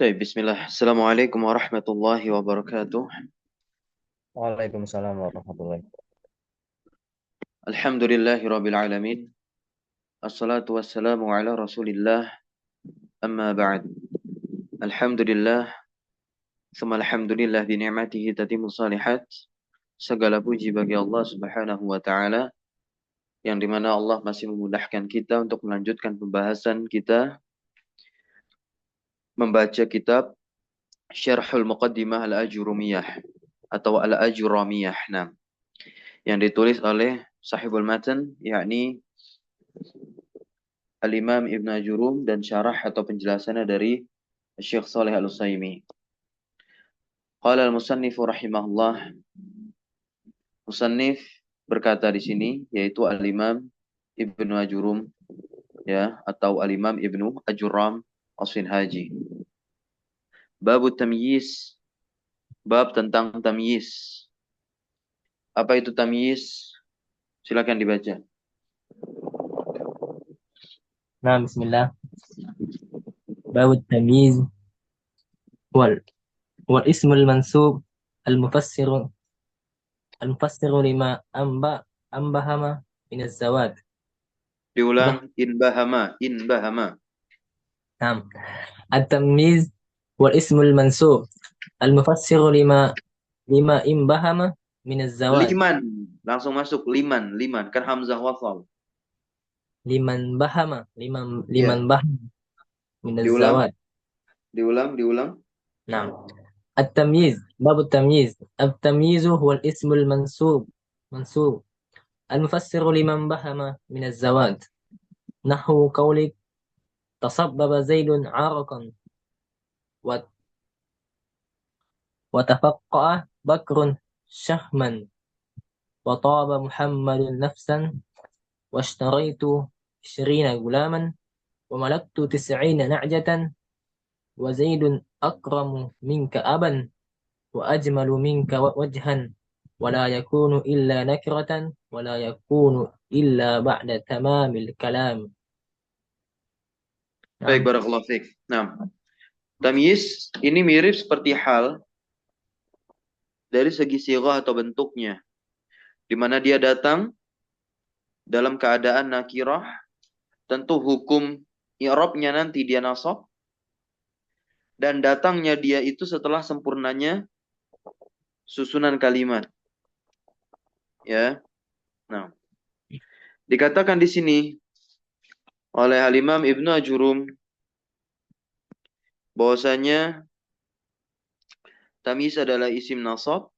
Baik, bismillah. Assalamualaikum warahmatullahi wabarakatuh. Waalaikumsalam warahmatullahi Alhamdulillahi rabbil alamin. Assalatu wassalamu ala rasulillah. Amma ba'd. Alhamdulillah. Thumma alhamdulillah bi ni'matihi tatimmu salihat. Segala puji bagi Allah subhanahu wa ta'ala. Yang dimana Allah masih memudahkan kita untuk melanjutkan pembahasan kita. Membaca kitab Syarhul Muqaddimah Al-Ajurumiyah. Atau Al-Ajuramiyah. Nah, yang ditulis oleh sahibul matan, yakni Al-Imam Ibn Ajurum, dan syarah atau penjelasannya dari Syekh Saleh Al-Utsaimin. Qala al-musannifu rahimahullah. Musannif berkata di sini, yaitu Al-Imam Ibnu Ajurum, ya, atau Al-Imam Ibnu Ajuram As-Sinhaji. Bab tamyiz, bab tentang tamyiz. Apa itu tamyiz? Silakan dibaca. Nah, bismillah. Bab tamyiz wal wal ismul mansub al-mufassir lima ambahama min az-zawad. Diulang, Nah, in bahama. nah. At-tamyiz wal ismul mansub al-mufassir lima imbahama min az-zawad. Liman, langsung masuk liman, kan hamzah wasal. Liman Ya, bahama min diulang, az-zawad. diulang. نعم. التمييز باب التمييز التمييز هو الاسم منسوب المفسر لمن بهم من الزواج، نحو قولك تصبب زيد عرقا وت- وتفقأ بكر شهما وطاب محمد نفسا واشتريت 20 غلاما وملكت 90 نعجة وزيد أكرم منك أبا وأجمل منك وجها ولا يكون إلا نكرة ولا يكون إلا بعد تمام الكلام. Baik, نعم. barakallahu fiik. Nah, tamyiz ini mirip seperti hal dari segi sighah atau bentuknya, di mana dia datang dalam keadaan nakirah, tentu hukum i'rabnya nanti dia nasab, dan datangnya dia itu setelah sempurnanya susunan kalimat, ya. Nah, dikatakan di sini oleh Al-Imam Ibnu Ajurum bahwasanya tamyiz adalah isim nasab,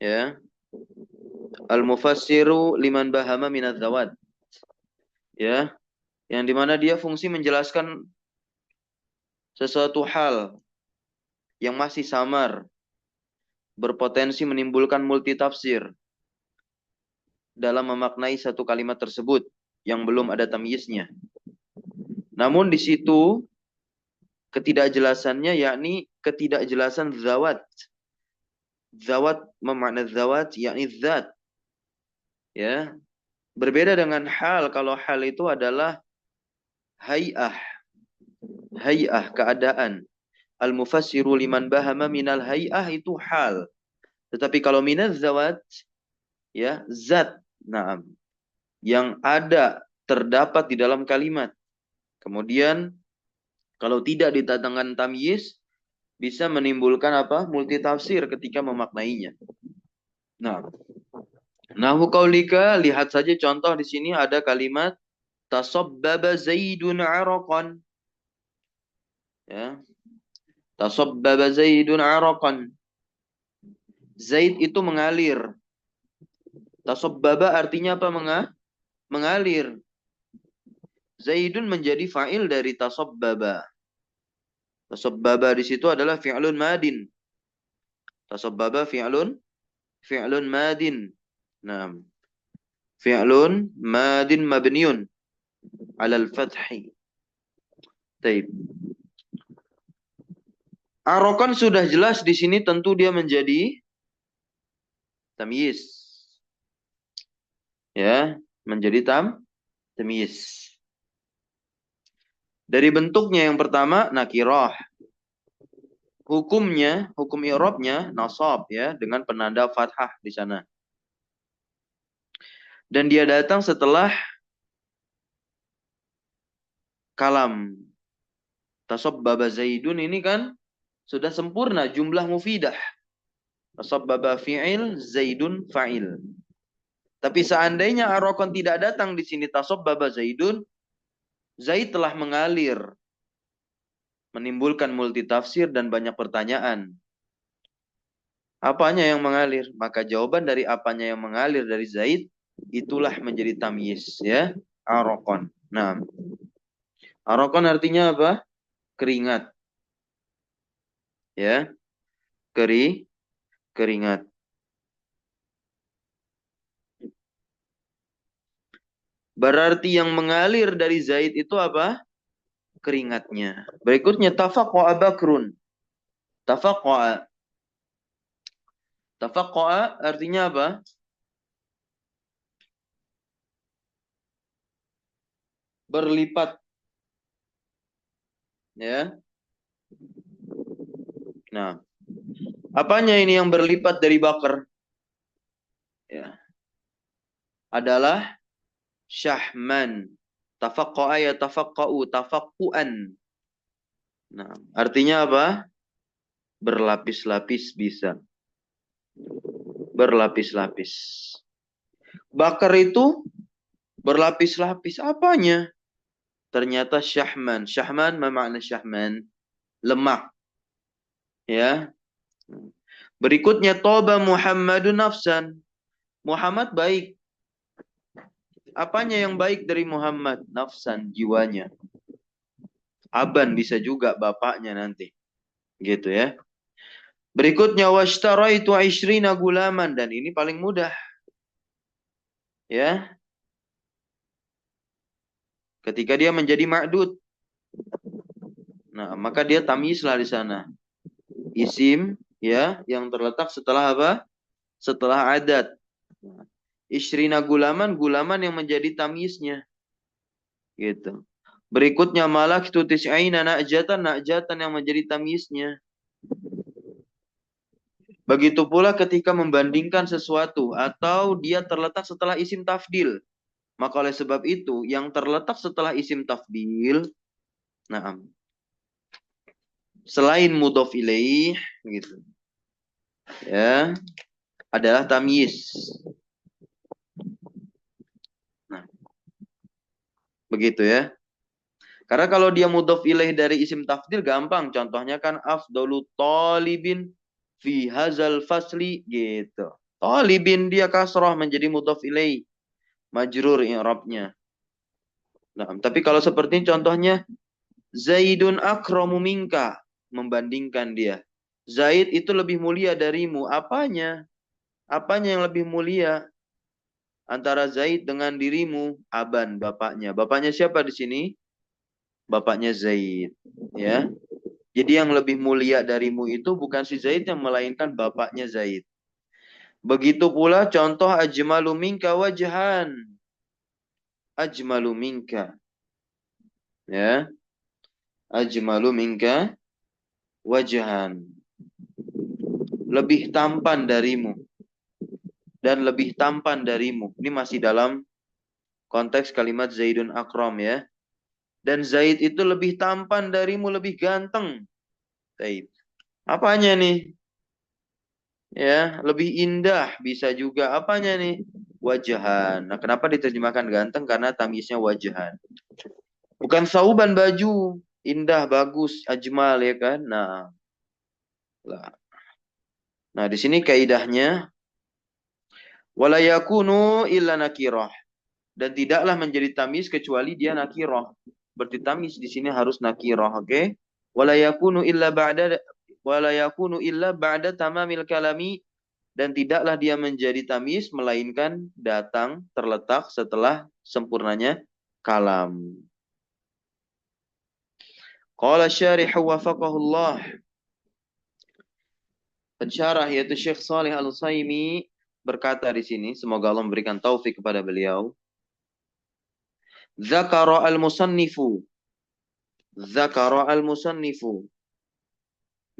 ya. Al-mufassiru liman bahama minadz zawad, ya, yang dimana dia fungsi menjelaskan sesuatu hal yang masih samar, berpotensi menimbulkan multitafsir dalam memaknai satu kalimat tersebut yang belum ada tamyiznya. Namun di situ ketidakjelasannya, yakni ketidakjelasan zawat. Zawat memaknai zawat, yakni zat, ya. Berbeda dengan hal. Kalau hal itu adalah hay'ah, keadaan. Al-mufassiru liman bahama minal hay'ah itu hal. Tetapi kalau minaz zawat, ya, zat, nah, yang ada terdapat di dalam kalimat. Kemudian kalau tidak didatangkan tamyiz, bisa menimbulkan apa? Multitafsir ketika memaknainya. Nah, nahu qaulika, lihat saja contoh di sini ada kalimat tasabbaba zaidun araqan, ya. Tasabbaba zaidun araqan. Zaid itu mengalir. Tasabbaba artinya apa? Mengalir. Zaidun menjadi fa'il dari tasabbaba. Tasabbaba di situ adalah fi'lun madin. Tasabbaba fi'lun madin. Nah, fi'lun madin mabniun 'ala al-fathi. Taib. Arokan sudah jelas di sini, tentu dia menjadi tamyiz. Ya, menjadi tamyiz. Dari bentuknya yang pertama nakirah. Hukumnya, hukum i'rabnya nasab ya dengan penanda fathah di sana. Dan dia datang setelah kalam. Tasabbaba Zaidun ini kan sudah sempurna jumlah mufidah. Tasabbaba fi'il, Zaidun fa'il. Tapi seandainya arokon tidak datang di sini tasabbaba Zaidun, Zaid telah mengalir, menimbulkan multitafsir dan banyak pertanyaan. Apanya yang mengalir? Maka jawaban dari apanya yang mengalir dari Zaid itulah menjadi tamyiz ya, arokon. Nah, arokon artinya apa? Keringat. Ya, keringat. Berarti yang mengalir dari Zaid itu apa? Keringatnya. Berikutnya tafaqqa'a Bakrun. Tafaqqa'a. Tafaqqa'a artinya apa? Berlipat. Ya. Nah, apanya ini yang berlipat dari Bakr? Ya. Adalah syahman. Tafaqqa'a ya tafaqqa'u. Tafaqqu'an. Nah, artinya apa? Berlapis-lapis bisa. Berlapis-lapis. Bakar itu berlapis-lapis. Apanya? Ternyata syahman. Syahman makna syahman? Lemak. Ya. Berikutnya toba Muhammadun nafsan. Muhammad baik. Apanya yang baik dari Muhammad? Nafsan, jiwanya. Aban bisa juga bapaknya nanti. Gitu ya. Berikutnya washtaraitu 20 gulaman dan ini paling mudah. Ya. Ketika dia menjadi ma'dud. Nah, maka dia tamyizlah di sana. Isim ya yang terletak setelah apa? Setelah adat. Isrina gulaman, gulaman yang menjadi tamyiznya. Gitu. Berikutnya malak itu tis'aina na'jatan, na'jatan yang menjadi tamyiznya. Begitu pula ketika membandingkan sesuatu atau dia terletak setelah isim tafdil. Maka oleh sebab itu yang terletak setelah isim tafdil, nah, selain mudhof ilaih gitu. Ya, adalah tamyiz. Nah, begitu ya. Karena kalau dia mudhof ilaih dari isim tafdil gampang. Contohnya kan afdalu talibin fi hazal fasli gitu. Talibin dia kasrah menjadi mudhof ilaih. Majrur i'rabnya. Nah, tapi kalau seperti ini contohnya Zaidun akramu minka membandingkan dia. Zaid itu lebih mulia darimu. Apanya? Apanya yang lebih mulia antara Zaid dengan dirimu? Aban bapaknya. Bapaknya siapa di sini? Bapaknya Zaid, ya. Jadi yang lebih mulia darimu itu bukan si Zaid yang melainkan bapaknya Zaid. Begitu pula contoh ajmalu minka wajhan. Ajmalu minka. Ya. Ajmalu minka wajhan. Lebih tampan darimu. Dan lebih tampan darimu. Ini masih dalam konteks kalimat Zaidun akram ya. Dan Zaid itu lebih tampan darimu, lebih ganteng. Zaid. Apanya nih? Ya, lebih indah bisa juga. Apanya nih? Wajahan. Nah, kenapa diterjemahkan ganteng? Karena tamyiznya wajahan. Bukan sauban baju. Indah, bagus, ajmal ya kan? Nah, lah. Nah, di sini kaidahnya wala yakunu illa nakirah. Dan tidaklah menjadi tamyiz kecuali dia nakirah. Berarti tamyiz di sini harus nakirah, oke? Okay? Wala yakunu illa ba'da tamamil kalami dan tidaklah dia menjadi tamyiz melainkan datang terletak setelah sempurnanya kalam. Qala syarih wafaqahullah. Pensyarah yaitu Syekh Salih Al-Utsaimin berkata di sini, semoga Allah memberikan taufik kepada beliau. Dzakara al-musannifu. Dzakara al-musannifu.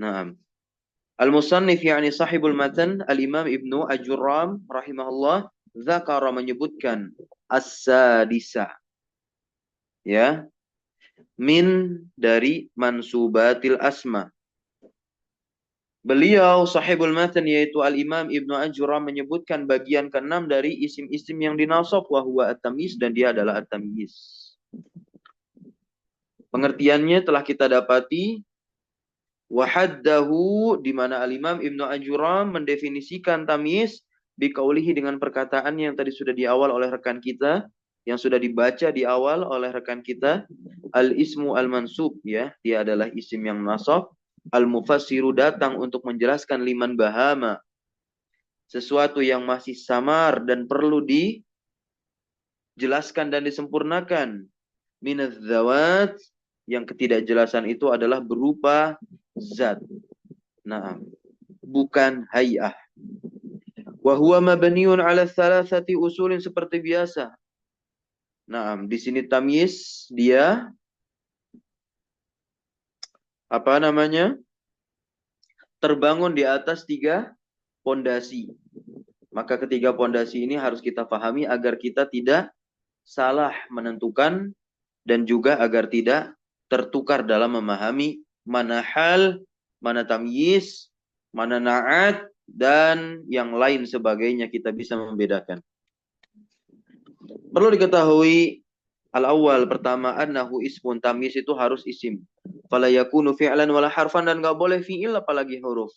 Naam. Al-musannif yakni sahibul matan al-Imam Ibnu Ajurram rahimahullah dzakara menyebutkan as-sadisa, ya, min dari mansubatil asma. Beliau sahibul matan yaitu al-Imam Ibnu Ajurram menyebutkan bagian ke-6 dari isim-isim yang dinasab wa huwa at-tamyiz, dan dia adalah at-tamyiz. Pengertiannya telah kita dapati. Wahaddahu, di mana al-Imam Ibnu Ajurram mendefinisikan tamyiz biqaulihi dengan perkataan yang tadi sudah di awal oleh rekan kita, yang sudah dibaca di awal oleh rekan kita, al-ismu al-mansub, ya, dia adalah isim yang nasab, al-mufassiru datang untuk menjelaskan liman bahama, sesuatu yang masih samar dan perlu dijelaskan dan disempurnakan, minaz zawat, yang ketidakjelasan itu adalah berupa zat. Nah, bukan hay'ah. Wa huwa mabniun 'ala thalathati usulin, seperti biasa. Nah, di sini tamyiz dia apa namanya? Terbangun di atas 3 pondasi. Maka ketiga pondasi ini harus kita pahami agar kita tidak salah menentukan dan juga agar tidak tertukar dalam memahami mana hal, mana tamyiz, mana na'at, dan yang lain sebagainya, kita bisa membedakan. Perlu diketahui al-awwal, pertama, annahu ismun, tamyiz itu harus isim. Fala yakunu fi'lan wala harfan, dan enggak boleh fi'il apalagi huruf.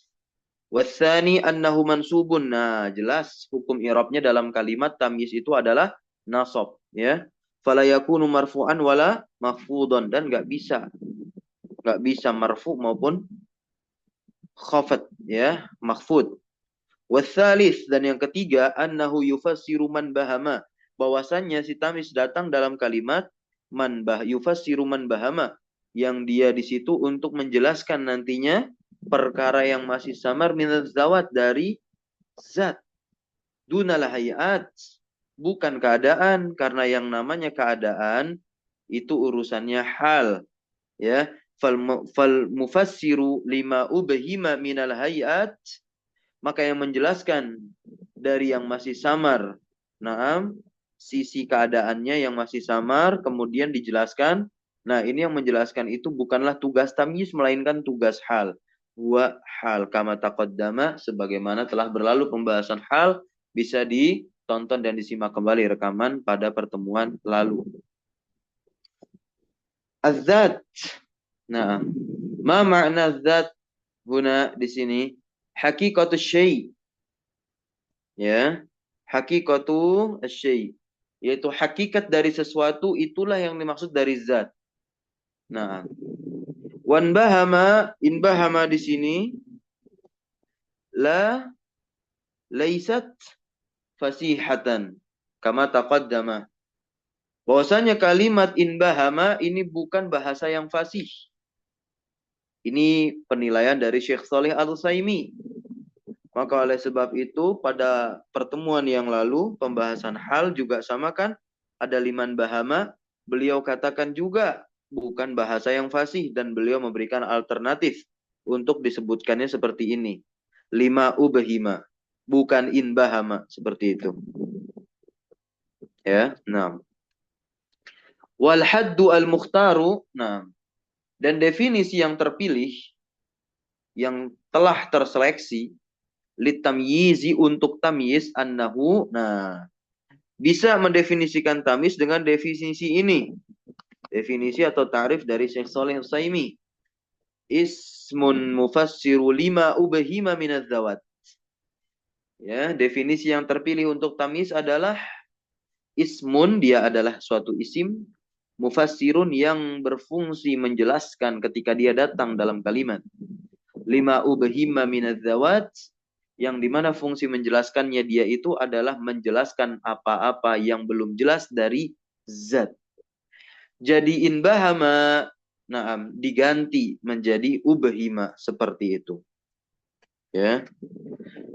Watsani annahu mansubun. Nah, jelas hukum i'rabnya dalam kalimat tamyiz itu adalah nasab, ya. Fala yakunu marfu'an wala mahfudhan, dan enggak bisa marfu maupun khafat, ya, mahfud. Watsalis, dan yang ketiga, annahu yufassiru man bahama, bahwasannya si tamyiz datang dalam kalimat yufassiru man bahama, yang dia di situ untuk menjelaskan nantinya perkara yang masih samar minaz zawat, dari zat, dunal hayat, bukan keadaan, karena yang namanya keadaan itu urusannya hal, ya. Fal mufassiru lima ubhima minal hayat, maka yang menjelaskan dari yang masih samar, naam, sisi keadaannya yang masih samar kemudian dijelaskan. Nah, ini yang menjelaskan itu bukanlah tugas tamyiz melainkan tugas hal. Wa hal kama taqaddama, sebagaimana telah berlalu pembahasan hal, bisa ditonton dan disimak kembali rekaman pada pertemuan lalu. Az-zat. Nah, ma makna zat guna di sini? Hakikatu syai'. Ya, hakikatu syai', yaitu hakikat dari sesuatu, itulah yang dimaksud dari zat. Nah, wan bahama, in bahama di sini laisat fasihatan kama taqaddama. Bahwasanya kalimat in bahama ini bukan bahasa yang fasih. Ini penilaian dari Syekh Shalih Al-Utsaimin. Maka oleh sebab itu pada pertemuan yang lalu pembahasan hal juga sama kan, ada liman bahama, beliau katakan juga bukan bahasa yang fasih, dan beliau memberikan alternatif untuk disebutkannya seperti ini. Lima ubahima, bukan in bahama, seperti itu. Ya, nah. Wal haddu al-mukhtaru, nah. Dan definisi yang terpilih, yang telah terseleksi, litamyizi, untuk tamyiz, annahu, nah, bisa mendefinisikan tamyiz dengan definisi ini. Definisi atau ta'rif dari Syekh Shalih Al-Utsaimin. Ismun mufassiru lima ubahima minaz zawat. Ya, definisi yang terpilih untuk tamyiz adalah ismun, dia adalah suatu isim, mufassirun, yang berfungsi menjelaskan ketika dia datang dalam kalimat. Lima ubahima minaz zawat, yang dimana fungsi menjelaskannya dia itu adalah menjelaskan apa-apa yang belum jelas dari zat. Jadi in bahama, nah, diganti menjadi ubahima, seperti itu. Ya,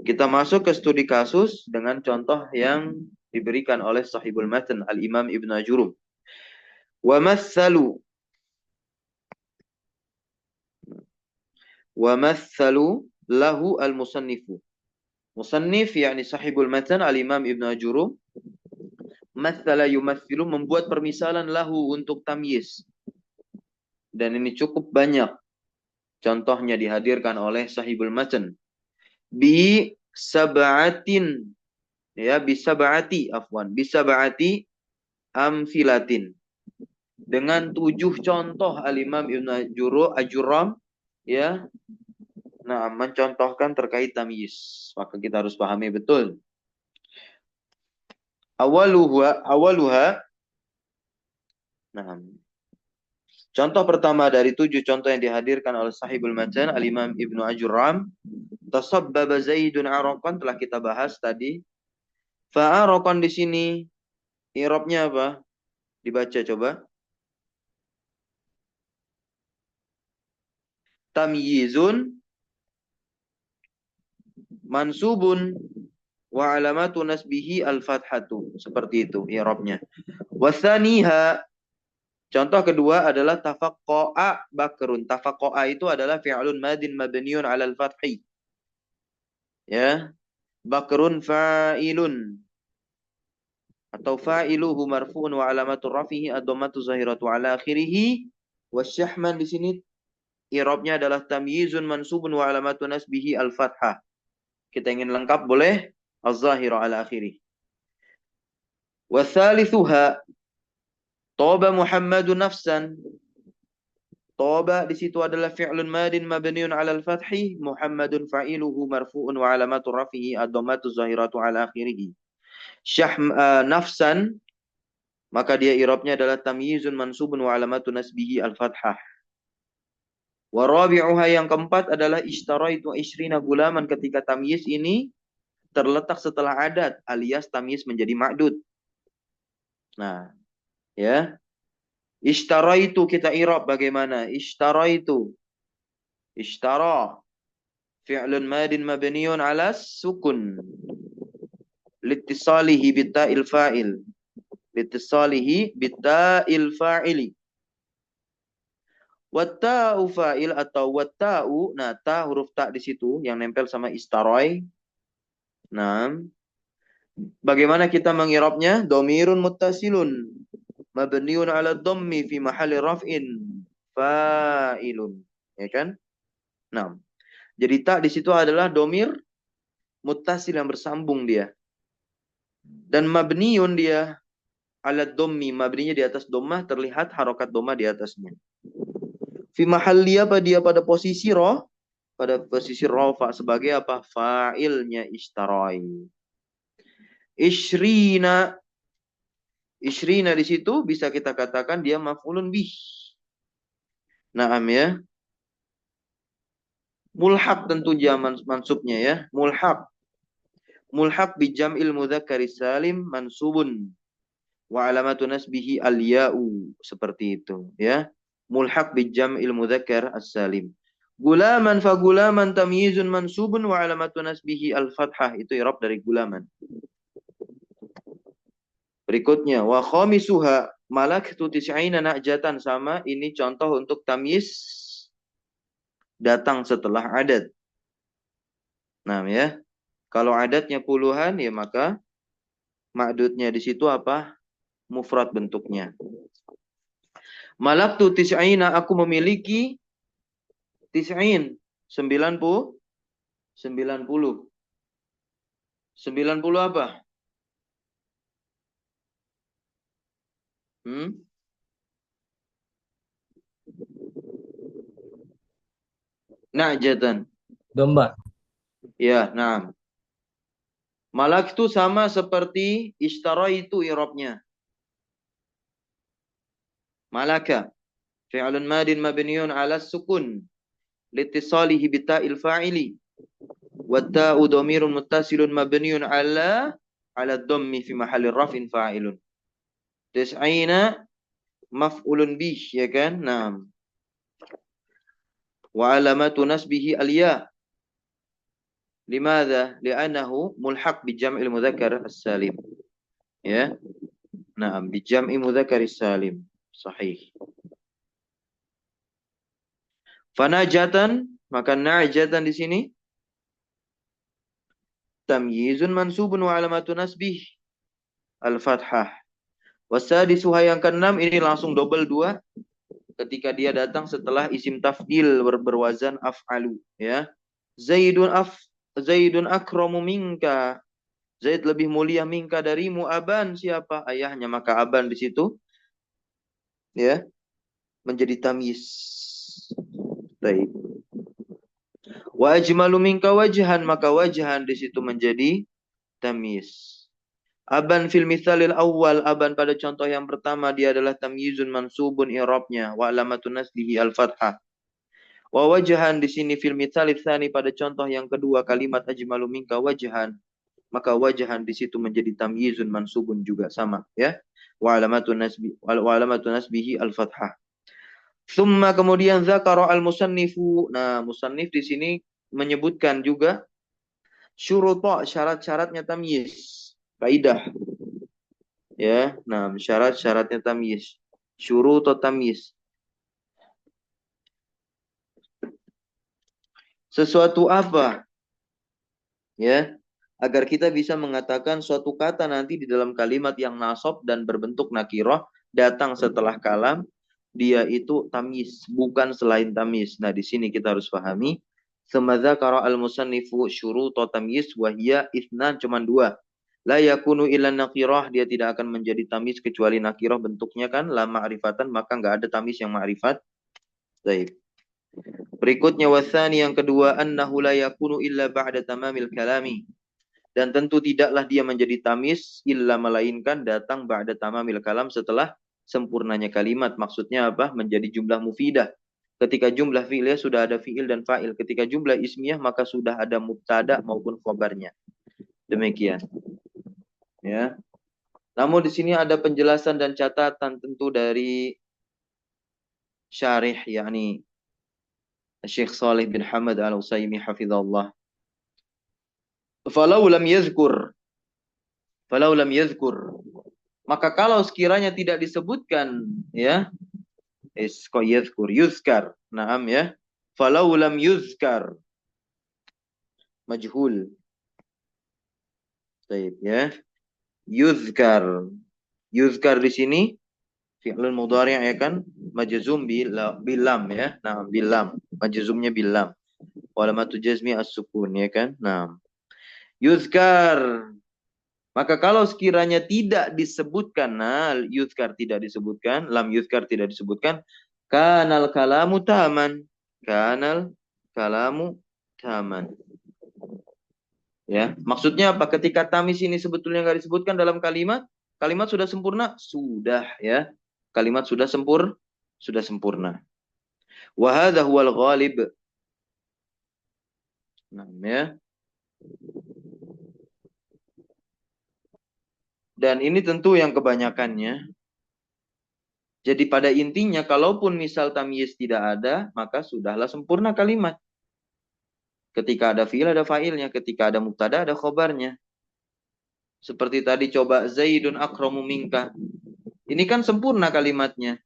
kita masuk ke studi kasus dengan contoh yang diberikan oleh sahibul matan al-Imam Ibnu Ajurrum. Wa matsalu, Wa mathalu lahu al-musannifu. Musannif yakni sahibul matan al-Imam Ibnu Ajurum. Mathala yumathilu membuat permisalan lahu untuk tamyiz. Dan ini cukup banyak. Contohnya dihadirkan oleh sahibul matan. Bi sab'atin ya bi sab'ati amfilatin. Dengan 7 contoh al-Imam Ibnu Ajuram ya. Nah, mencontohkan terkait tamyiz. Maka kita harus pahami betul. Awaluha. Nah, contoh pertama dari 7 contoh yang dihadirkan oleh sahibul matan al-Imam Ibnu Ajuram. Tasabbaba Zaidun araqan telah kita bahas tadi. Fa'araqan di sini i'rabnya apa? Dibaca coba. Tamyizun mansubun wa alamatu nasbihi al-fathatu. Seperti itu i'rabnya. Wasaniha, contoh kedua adalah tafaqqa'a bakrun. Tafaqqa'a itu adalah fi'lun madin mabniun 'alal fathi. Ya. Bakrun fa'ilun atau fa'iluhu marfu'un wa alamatu rafihi ad-dhammatu zahiratu 'ala akhirih. Wasyahman di sini i'rabnya adalah tamyizun mansubun wa alamatu nasbihi al-fathah. Kita ingin lengkap boleh az-zahiru 'ala akhirih. Watsalitsuha Toba Muhammadun nafsan. Toba di situ adalah fi'lun madin mabniun 'alal fathi, Muhammadun fa'iluhu marfu'un wa 'alamatu rafihi ad-dhammatu zahiratu 'ala akhirih. Nafsan maka dia i'rabnya adalah tamyizun mansubun wa 'alamatu nasbihi al-fathah. Wa rabi'uha yang keempat adalah ishtaraitu 20 gulaman. Ketika tamyiz ini terletak setelah adat alias tamyiz menjadi ma'dud. Nah, ya. Ishtaraitu kita i'rab bagaimana? Ishtaraitu. Ishtara fi'lun madin mabniun 'ala sukun. Litisalihi bitta'il fa'il. Litisalihi bitta'il fa'ili. Watta'u fa'il atau watta'u. Nah, ta huruf ta di situ yang nempel sama istaroy. Nah, bagaimana kita mengirabnya? Domirun muttasilun mabniun 'ala dhammi fi mahalli raf'in fa'ilun. Ya kan? Nah, jadi ta di situ adalah domir muttasil yang bersambung dia. Dan mabniun dia 'ala dhammi, mabninya di atas dhammah, terlihat harokat dhammah di atasnya. Fi mahalli apa dia pada posisi rafa sebagai apa? Fa'ilnya ishtarai. Ishrina di situ bisa kita katakan dia maf'ulun bih. Naam ya. Mulhaq tentu jaman mansubnya ya. Mulhaq bi jam'il mudzakkaris salim mansubun wa alamatu nasbihi al-ya'u, seperti itu ya. Mulhaq bi jam'il mudzakkar as-salim. Gulaman fa gulaman tamyizun mansubun wa alamatu nasbihi al-fathah, itu i'rab dari gulaman. Berikutnya wa khamisuha malaktu tis'ina na'jatan, sama ini contoh untuk tamyiz datang setelah adat. Nah ya. Kalau adatnya puluhan ya maka ma'dudnya di situ apa? Mufrad bentuknya. Malaktu tis'ina, aku memiliki tis'in 90 apa? Na'jatan. Domba. Ya, nah. Malak itu sama seperti ishtara itu i'rabnya. Malaka fi'lun madin mabniun 'ala sukun litisalihi bita'il fa'ili wa ta'u dhamirun muttasilun mabniun 'ala dhammi fi mahalli raf'in fa'ilun. Tis'ina maf'ulun bih, ya kan? Naam. Wa alamatu nasbihi al-ya. Limadha? Li'annahu mulhaq bi jam'il mudzakkar as-salim. Ya. Naam, bi jam'i mudzakkar as-salim. Sahih. Fanajatan Maka na'jatan di sini tamyizun mansubun wa alamatun nasbih al-fathah. Wasadisuha yang keenam ini langsung double dua ketika dia datang setelah isim taf'il berwazan af'alu, ya. Zaidun Zaidun akramu minka. Zaid lebih mulia minka darimu. Aban siapa? Ayahnya. Maka aban di situ, ya, menjadi tamyiz. Baik. Wa ajmalu minka wajhan, maka wajhan di situ menjadi tamyiz. Aban fil mithalil awal, aban pada contoh yang pertama dia adalah tamyizun mansubun i'rabnya wa alamatun nasbihi al-fathah. Wa wajhan di sini fil mithalil tsani pada contoh yang kedua kalimat ajmalu minka wajhan, maka wajhan di situ menjadi tamyizun mansubun juga sama, ya. Wa alamatun nasbihi al-fathah. Tsumma kemudian dzakara al-musannifu. Nah, musannif di sini menyebutkan juga syuruta, syarat-syaratnya tamyiz. Kaidah, ya. Nah, syarat-syaratnya tamyiz. Syurut tamyiz. Sesuatu apa, ya, agar kita bisa mengatakan suatu kata nanti di dalam kalimat yang nasab dan berbentuk nakirah datang setelah kalam, dia itu tamyiz, bukan selain tamyiz. Nah, di sini kita harus pahami semadza qara al-musannifu syuruta tamyiz wa hiya itsnan, cuman dua. La yakunu illa nakirah, dia tidak akan menjadi tamyiz kecuali nakirah, bentuknya kan la ma'rifatan, maka enggak ada tamyiz yang ma'rifat. Baik. Berikutnya wasani yang kedua, annahu la yakunu illa ba'da tamamil kalami. Dan tentu tidaklah dia menjadi tamis illa melainkan datang ba'da tamamil kalam, setelah sempurnanya kalimat. Maksudnya apa? Menjadi jumlah mufidah. Ketika jumlah fi'ilnya sudah ada fi'il dan fa'il. Ketika jumlah ismiyah maka sudah ada mubtada maupun khabarnya. Demikian. Ya. Namun di sini ada penjelasan dan catatan tentu dari syarih, yakni Syekh Salih bin Hamad Al-Utsaimin hafizahullah. Falau lam yazkur, maka kalau sekiranya tidak disebutkan, ya, yuzkar. Naam, ya. Falau lam yuzkar, majhul. Baik, ya. Yuzkar. Yuzkar di sini fi'lun mudhari' ya kan? Majzum bilam, ya. Nah, bilam. Majzumnya bilam. Walamatu jazmi as-sukun, ya kan? Nah. Yuzkar. Maka kalau sekiranya tidak disebutkan, nah, yuzkar tidak disebutkan, lam yuzkar tidak disebutkan, kanal kalamu taman. Kanal kalamu taman. Ya, maksudnya apa? Ketika tamis ini sebetulnya nggak disebutkan dalam kalimat, kalimat sudah sempurna? Sudah, ya. Kalimat sudah sempurna. Wa hadza huwal ghalib. Nah, ya. Dan ini tentu yang kebanyakannya. Jadi pada intinya, kalaupun misal tamyiz tidak ada, maka sudahlah sempurna kalimat. Ketika ada fi'il, ada fa'ilnya. Ketika ada mubtada, ada khobarnya. Seperti tadi coba, Zaidun akramu minka. Ini kan sempurna kalimatnya.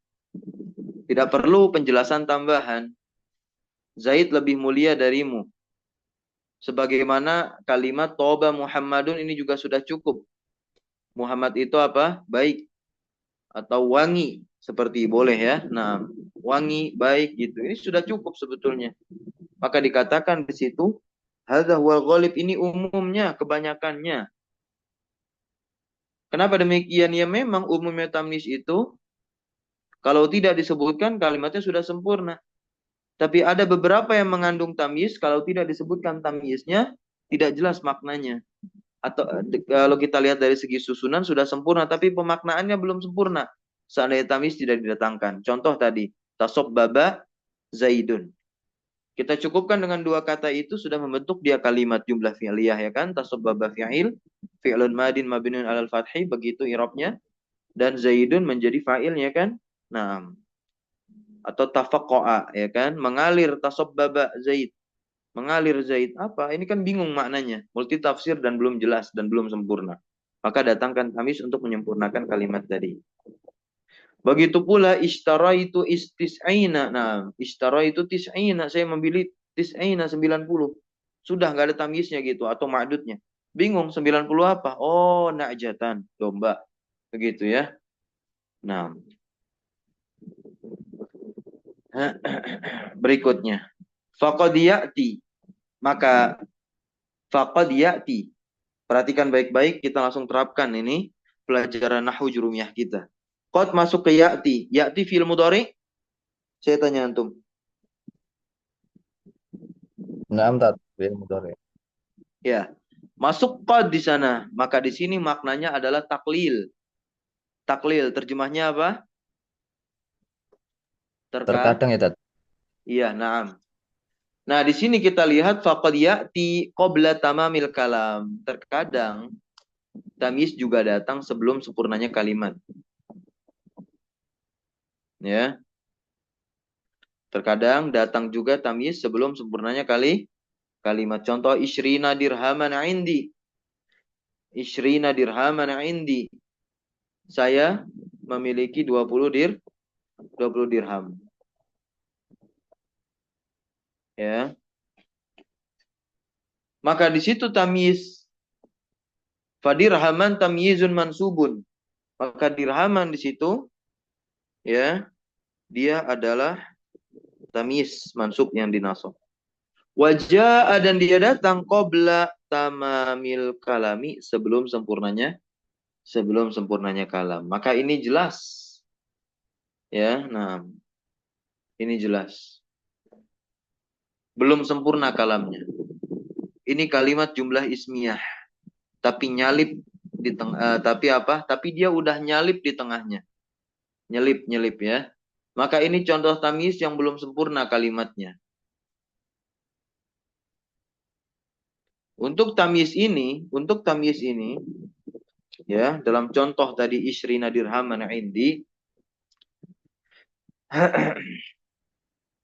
Tidak perlu penjelasan tambahan. Zaid lebih mulia darimu. Sebagaimana kalimat Toba Muhammadun ini juga sudah cukup. Muhammad itu apa? Baik. Atau wangi. Seperti boleh, ya. Nah, wangi, baik gitu. Ini sudah cukup sebetulnya. Maka dikatakan di situ, hadza huwal ghalib, ini umumnya, kebanyakannya. Kenapa demikian? Ya memang umumnya tamyiz itu kalau tidak disebutkan kalimatnya sudah sempurna. Tapi ada beberapa yang mengandung tamyiz, kalau tidak disebutkan tamyiznya tidak jelas maknanya. Atau kalau kita lihat dari segi susunan sudah sempurna tapi pemaknaannya belum sempurna. Seandainya tamyiz tidak didatangkan. Contoh tadi, tasobbaba Zaidun. Kita cukupkan dengan dua kata itu sudah membentuk dia kalimat jumlah fi'liyah, ya kan? Tasobbaba fi'il, fi'lun madin mabniun 'alal fathi, begitu i'rabnya. Dan Zaidun menjadi fa'ilnya, kan? Nah, atau tafaqqa'a, ya kan? Mengalir, tasobbaba Zaid. Mengalir Zaid apa? Ini kan bingung maknanya. Multi tafsir dan belum jelas dan belum sempurna. Maka datangkan tamyiz untuk menyempurnakan kalimat tadi. Begitu pula ishtara itu istis'ina. Nah, ishtara itu tis'ina. Saya membeli tis'ina 90. Sudah nggak ada tamyiznya gitu atau ma'dudnya. Bingung 90 apa? Oh, na'jatan, domba. Begitu ya. Nah, berikutnya. Faqad ya'ti. Maka faqad ya'ti. Perhatikan baik-baik, kita langsung terapkan ini pelajaran nahwu jurumiyah kita. Qad masuk ke ya'ti. Ya'ti fi'il mudhari. Saya tanya antum. Naam tat, fi'il mudhari. Ya. Masuk qad di sana. Maka di sini maknanya adalah taklil. Taklil terjemahnya apa? Terkadang ya tat. Iya, na'am. Nah, di sini kita lihat faqad ya'ti qabla tamamil kalam. Terkadang tamyiz juga datang sebelum sempurnanya kalimat. Ya. Terkadang datang juga tamyiz sebelum sempurnanya kalimat. Contoh isyrina dirhaman indi. Isyrina dirhaman indi. Saya memiliki 20 dirham. Ya. Maka di situ tamyiz fadirhaman tamyizun mansubun. Maka dirhaman di situ ya, dia adalah tamyiz mansub yang dinasab. Wajah dan dia datang qabla tamamil kalami sebelum sempurnanya kalam. Maka ini jelas. Ya, nah. Ini jelas. Belum sempurna kalamnya. Ini kalimat jumlah ismiyah. Tapi nyalip di tengah, tapi dia udah nyalip di tengahnya. Nyelip ya. Maka ini contoh tamyiz yang belum sempurna kalimatnya. Untuk tamyiz ini ya, dalam contoh tadi isrina dirhaman indi.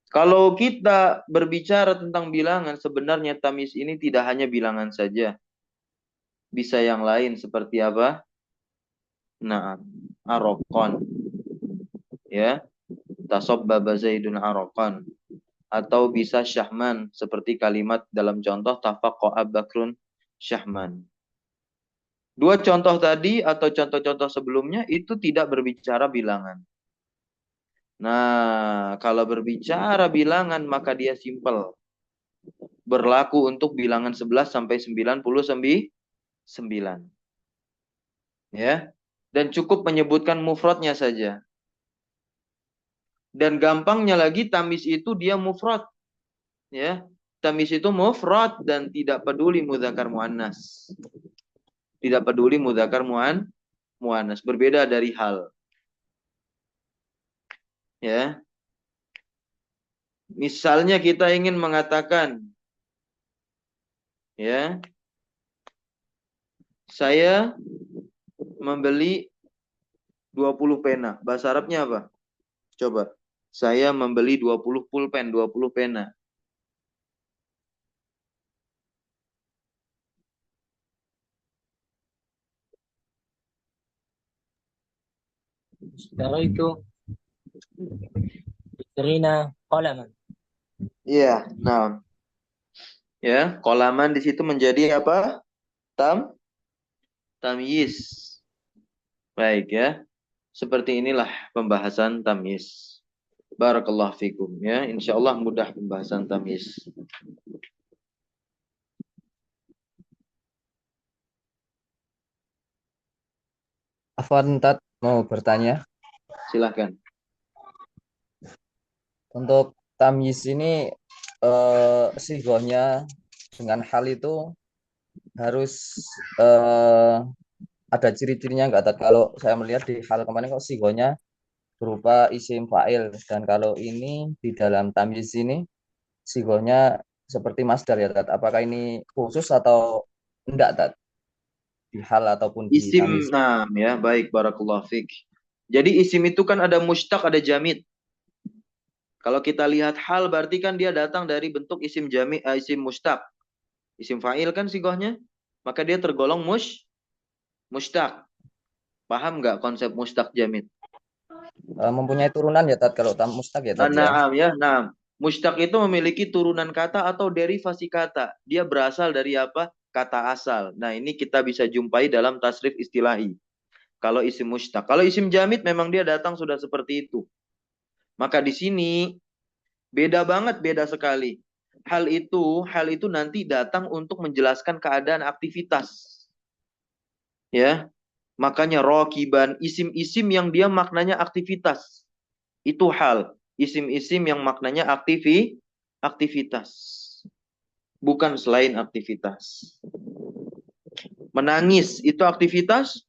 Kalau kita berbicara tentang bilangan, sebenarnya tamyiz ini tidak hanya bilangan saja. Bisa yang lain seperti apa? Nah, arokon. Ya, tasobbaba zaidun arokon. Atau bisa syahman, seperti kalimat dalam contoh tafaqa'a bakrun syahman. Dua contoh tadi atau contoh-contoh sebelumnya itu tidak berbicara bilangan. Nah, kalau berbicara bilangan maka dia simpel. Berlaku untuk bilangan 11 sampai 99. Ya. Dan cukup menyebutkan mufradnya saja. Dan gampangnya lagi tamyiz itu dia mufrad. Ya. Tamyiz itu mufrad dan tidak peduli mudzakkar muannas. Tidak peduli mudzakkar muannas, berbeda dari hal. Ya. Misalnya kita ingin mengatakan ya, saya membeli 20 pena. Bahasa Arabnya apa? Coba. Saya membeli 20 pulpen, 20 pena. Ishtaraitu 20 qalaman. Iya, nah. Ya, qalaman di situ menjadi apa? Tamyiz. Baik ya. Seperti inilah pembahasan tamyiz. Barakallahu fikum ya. Insyaallah mudah pembahasan tamyiz. Afwan tat mau bertanya. Silahkan. Untuk tamyiz ini sigohnya dengan hal itu harus ada ciri-cirinya nggak Tat? Kalau saya melihat di hal kemarin kok sigohnya berupa isim fa'il, dan kalau ini di dalam tamyiz ini sigohnya seperti masdar ya Tat. Apakah ini khusus atau enggak Tat? Di hal ataupun di tamyiz. Isim, nah ya, baik, barakallahu fik. Jadi isim itu kan ada mushtaq, ada jamid. Kalau kita lihat hal berarti kan dia datang dari bentuk isim isim mushtaq. Isim fa'il kan sigohnya, maka dia tergolong mushtaq. Paham nggak konsep mushtaq jamid? Mempunyai turunan ya Tat kalau tam mustaq ya Tat ya. Naam ya, naam. Mushtaq itu memiliki turunan kata atau derivasi kata. Dia berasal dari apa? Kata asal. Nah, ini kita bisa jumpai dalam tasrif istilahi. Kalau isim mushtaq. Kalau isim jamid memang dia datang sudah seperti itu. Maka di sini beda banget, beda sekali. Hal itu nanti datang untuk menjelaskan keadaan aktivitas. Ya, makanya rokiban, isim-isim yang dia maknanya aktivitas. Itu hal. Isim-isim yang maknanya aktivitas. Bukan selain aktivitas. Menangis itu aktivitas?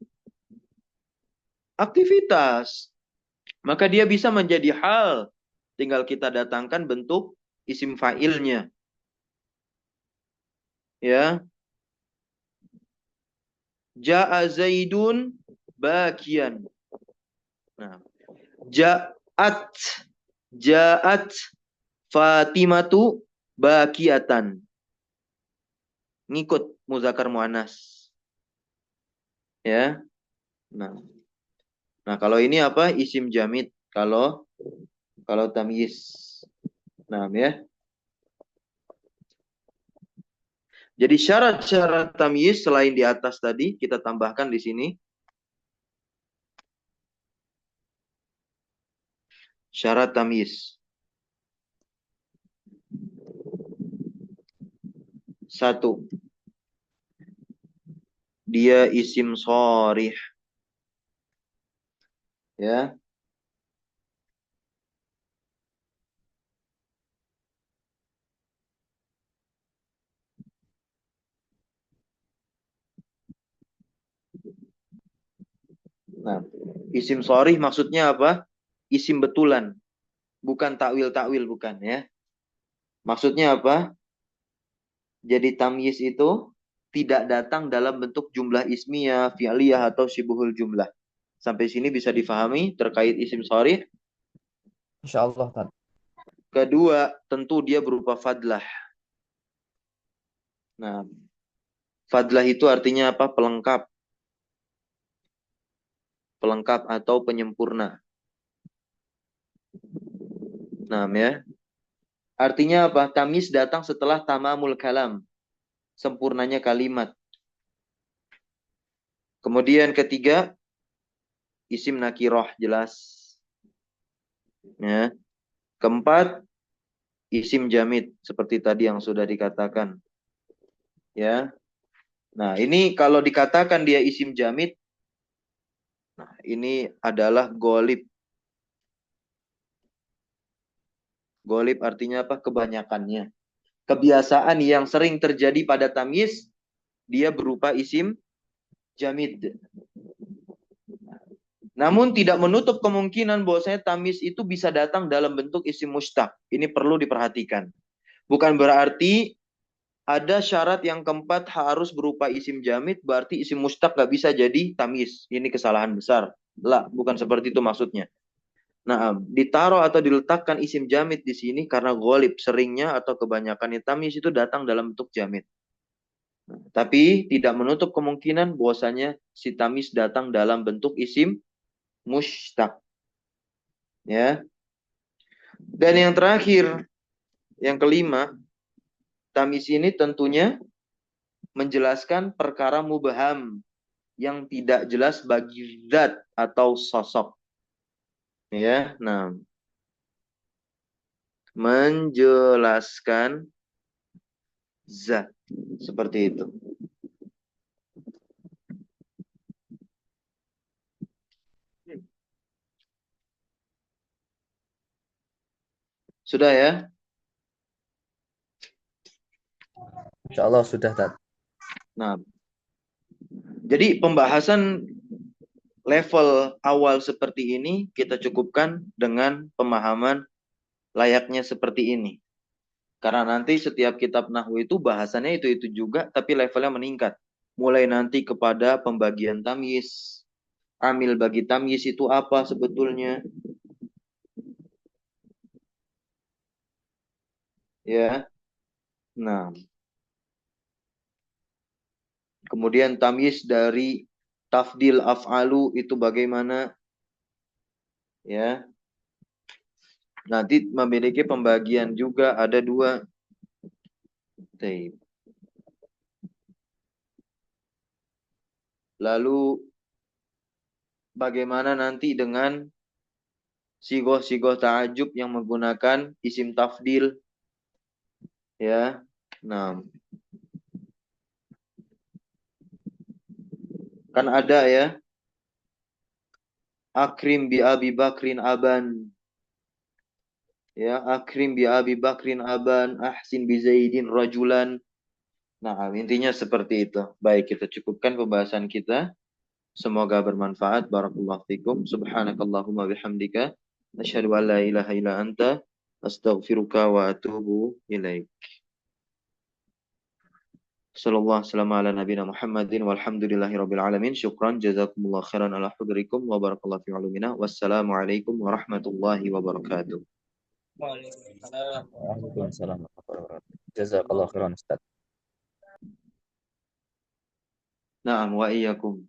Aktivitas. Maka dia bisa menjadi hal. Tinggal kita datangkan bentuk isim fa'ilnya. Ya. Ja'a Zaidun bakian. Nah, ja'at ja'at Fatimatu bakiatan. Ngikut muzakkar muannas. Ya. Nah. Nah, kalau ini apa? Isim jamid. Kalau tamyiz. Nah, ya. Jadi syarat-syarat tamyiz selain di atas tadi kita tambahkan di sini. Syarat tamyiz. 1. Dia isim sharih. Ya. Nah, isim sharih maksudnya apa? Isim betulan, bukan takwil-takwil, bukan ya. Maksudnya apa? Jadi tamyiz itu tidak datang dalam bentuk jumlah ismiyah, fi'liyah atau syibuhul jumlah. Sampai sini bisa difahami terkait isim sharih. Insyaallah, Tad. Kedua, tentu dia berupa fadlah. Nah, fadlah itu artinya apa? Pelengkap. Pelengkap atau penyempurna. Nah, ya. Artinya apa? Tamyiz datang setelah tamamul kalam. Sempurnanya kalimat. Kemudian ketiga, isim nakiroh jelas. Ya. Keempat, isim jamid seperti tadi yang sudah dikatakan. Ya. Nah, ini kalau dikatakan dia isim jamid, nah ini adalah golib. Golib artinya apa? Kebanyakannya. Kebiasaan yang sering terjadi pada tamyiz, dia berupa isim jamid. Namun tidak menutup kemungkinan bahwasanya tamyiz itu bisa datang dalam bentuk isim mushtaq. Ini perlu diperhatikan. Bukan berarti ada syarat yang keempat harus berupa isim jamid, berarti isim mushtaq gak bisa jadi tamyiz. Ini kesalahan besar. Lah, bukan seperti itu maksudnya. Nah, ditaruh atau diletakkan isim jamid di sini karena ghalib seringnya atau kebanyakan tamyiz itu datang dalam bentuk jamid. Tapi tidak menutup kemungkinan bahwasanya si tamyiz datang dalam bentuk isim mushtaq. Ya. Dan yang terakhir, yang kelima, tamyiz ini tentunya menjelaskan perkara mubham yang tidak jelas bagi zat atau sosok. Ya, nah, menjelaskan zat seperti itu. Sudah ya? Insyaallah sudah, Tad. Nah, jadi pembahasan level awal seperti ini kita cukupkan dengan pemahaman layaknya seperti ini. Karena nanti setiap kitab nahwu itu bahasannya itu juga, tapi levelnya meningkat. Mulai nanti kepada pembagian tamyiz. Amil bagi tamyiz itu apa sebetulnya? Ya. Nah, kemudian tamyiz dari tafdil af'alu itu bagaimana? Ya. Nanti memiliki pembagian juga ada dua. Taib. Lalu bagaimana nanti dengan sigoh-sigoh ta'ajub yang menggunakan isim tafdil, ya? Nah, kan ada ya, akrim bi Abi Bakrin aban, ya, akrim bi Abi Bakrin aban, ahsin bi Zaidin rajulan. Nah, intinya seperti itu. Baik, kita cukupkan pembahasan kita. Semoga bermanfaat. Barakallahu fikum. Subhanakallahumma bihamdika. Asyhadu an la ilaha illa anta. Astaghfiruka wa atubu ilaik. Sallallahu wasallam ala nabiyina Muhammadin walhamdulillahi rabbil alamin. Syukran jazakumullah khairan ala hudrikum wa barakallahu fi ulumina. Wassalamualaikum warahmatullahi wabarakatuh. Waalaikumsalam. Waalaikumsalam warahmatullahi wabarakatuh. Jazakallah khairan Ustaz. Naam wa iyyakum.